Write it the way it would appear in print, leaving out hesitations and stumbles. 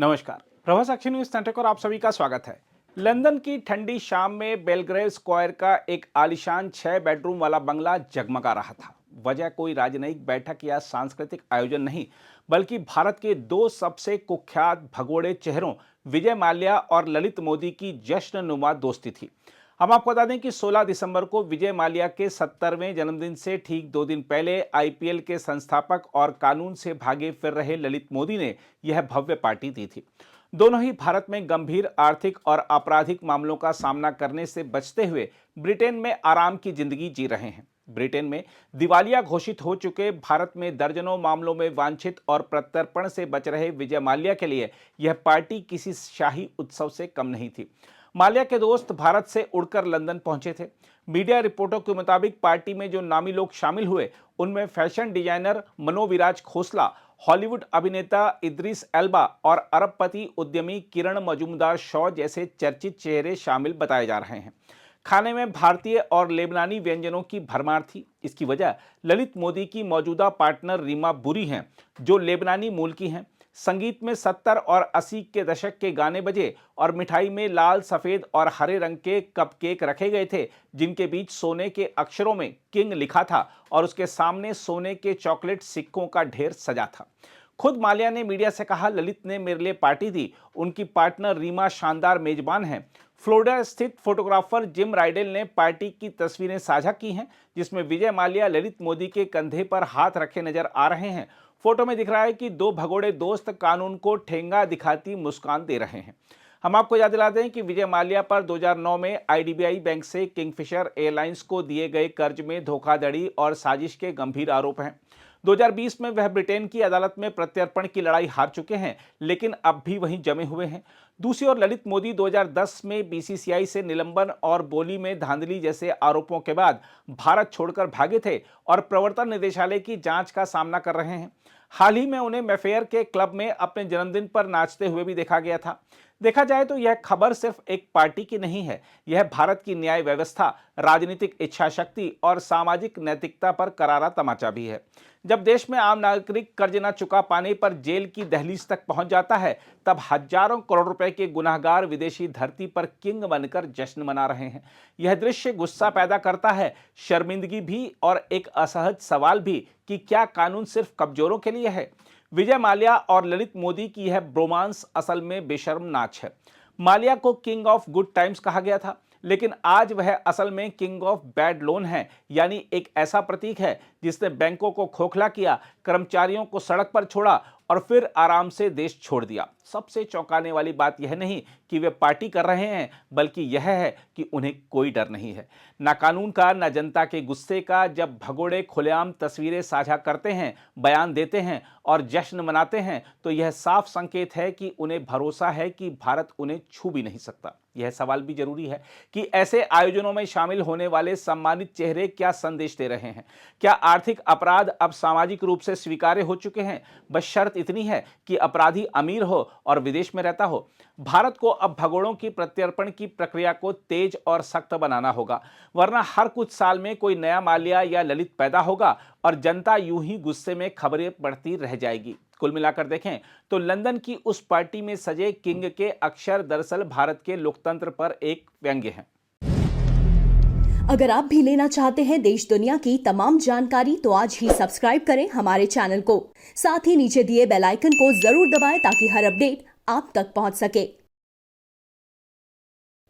नमस्कार, प्रभा साक्षी news centre पर आप सभी का स्वागत है। लंदन की ठंडी शाम में बेलग्रेव स्क्वायर का एक आलीशान 6 बेडरूम वाला बंगला जगमगा रहा था। वजह कोई राजनयिक बैठक या सांस्कृतिक आयोजन नहीं, बल्कि भारत के दो सबसे कुख्यात भगोड़े चेहरों विजय माल्या और ललित मोदी की जश्ननुमा दोस्ती थी। हम आपको बता दें कि 16 दिसंबर को विजय माल्या के 70वें जन्मदिन से ठीक 2 दिन पहले आईपीएल के संस्थापक और कानून से भागे फिर रहे ललित मोदी ने यह भव्य पार्टी दी थी। दोनों ही भारत में गंभीर आर्थिक और आपराधिक मामलों का सामना करने से बचते हुए ब्रिटेन में आराम की जिंदगी जी रहे हैं। ब्रिटेन में दिवालिया घोषित हो चुके, भारत में दर्जनों मामलों में वांछित और प्रत्यर्पण से बच रहे विजय माल्या के लिए यह पार्टी किसी शाही उत्सव से कम नहीं थी। माल्या के दोस्त भारत से उड़कर लंदन पहुंचे थे। मीडिया रिपोर्टों के मुताबिक पार्टी में जो नामी लोग शामिल हुए उनमें फैशन डिजाइनर मनोविराज खोसला, हॉलीवुड अभिनेता इद्रिस एल्बा और अरबपति उद्यमी किरण मजूमदार शॉ जैसे चर्चित चेहरे शामिल बताए जा रहे हैं। खाने में भारतीय और लेबनानी व्यंजनों की भरमार थी। इसकी वजह ललित मोदी की मौजूदा पार्टनर रीमा बुरी हैं, जो लेबनानी मूल की हैं। संगीत में 70 और 80 के दशक के गाने बजे और मिठाई में लाल, सफेद और हरे रंग के कपकेक रखे गए थे, जिनके बीच सोने के अक्षरों में किंग लिखा था और उसके सामने सोने के चॉकलेट सिक्कों का ढेर सजा था। खुद माल्या ने मीडिया से कहा, ललित ने मेरे लिए पार्टी दी, उनकी पार्टनर रीमा शानदार मेजबान हैं। फ्लोरिडा स्थित फोटोग्राफर जिम राइडेल ने पार्टी की तस्वीरें साझा की हैं, जिसमें विजय माल्या ललित मोदी के कंधे पर हाथ रखे नजर आ रहे हैं। फोटो में दिख रहा है कि दो भगोड़े दोस्त कानून को ठेंगा दिखाती मुस्कान दे रहे हैं। हम आपको याद दिला दें कि विजय माल्या पर 2009 में आईडीबीआई बैंक से किंगफिशर एयरलाइंस को दिए गए कर्ज में धोखाधड़ी और साजिश के गंभीर आरोप हैं। 2020 में वह ब्रिटेन की अदालत में प्रत्यर्पण की लड़ाई हार चुके हैं, लेकिन अब भी वहीं जमे हुए हैं। दूसरी ओर ललित मोदी 2010 में बीसीसीआई से निलंबन और बोली में धांधली जैसे आरोपों के बाद भारत छोड़कर भागे थे और प्रवर्तन निदेशालय की जांच का सामना कर रहे हैं। हाल ही में उन्हें मैफेयर के क्लब में अपने जन्मदिन पर नाचते हुए भी देखा गया था। देखा जाए तो यह खबर सिर्फ एक पार्टी की नहीं है, यह भारत की न्याय व्यवस्था, राजनीतिक इच्छा शक्ति और सामाजिक नैतिकता पर करारा तमाचा भी है। जब देश में आम नागरिक कर्ज न चुका पाने पर जेल की दहलीज तक पहुंच जाता है, तब हजारों करोड़ रुपए के गुनाहगार विदेशी धरती पर किंग बनकर जश्न मना रहे हैं। यह दृश्य गुस्सा पैदा करता है, शर्मिंदगी भी और एक असहज सवाल भी कि क्या कानून सिर्फ कमजोरों के लिए है। विजय माल्या और ललित मोदी की यह ब्रोमांस असल में बेशर्म नाच है। माल्या को किंग ऑफ गुड टाइम्स कहा गया था, लेकिन आज वह असल में किंग ऑफ बैड लोन है, यानी एक ऐसा प्रतीक है जिसने बैंकों को खोखला किया, कर्मचारियों को सड़क पर छोड़ा और फिर आराम से देश छोड़ दिया। सबसे चौंकाने वाली बात यह नहीं कि वे पार्टी कर रहे हैं, बल्कि यह है कि उन्हें कोई डर नहीं है, ना कानून का, ना जनता के गुस्से का। जब भगोड़े खुलेआम तस्वीरें साझा करते हैं, बयान देते हैं और जश्न मनाते हैं, तो यह साफ संकेत है कि उन्हें भरोसा है कि भारत उन्हें छू भी नहीं सकता। यह सवाल भी जरूरी है कि ऐसे आयोजनों में शामिल होने वाले सम्मानित चेहरे क्या संदेश दे रहे हैं। क्या आर्थिक अपराध अब सामाजिक रूप से स्वीकार्य हो चुके हैं? बस शर्त इतनी है कि अपराधी अमीर हो और विदेश में रहता हो। भारत को अब भगोड़ों की प्रत्यर्पण की प्रक्रिया को तेज और सख्त बनाना होगा, वरना हर कुछ साल में कोई नया माल्या या ललित पैदा होगा और जनता यूं ही गुस्से में खबरें पढ़ती रह जाएगी। कुल मिलाकर देखें तो लंदन की उस पार्टी में सजे किंग के अक्षर दरअसल भारत के लोकतंत्र पर एक व्यंग्य हैं। अगर आप भी लेना चाहते हैं देश दुनिया की तमाम जानकारी, तो आज ही सब्सक्राइब करें हमारे चैनल को। साथ ही नीचे दिए बेल आइकन को जरूर दबाएं ताकि हर अपडेट आप तक पहुंच सके।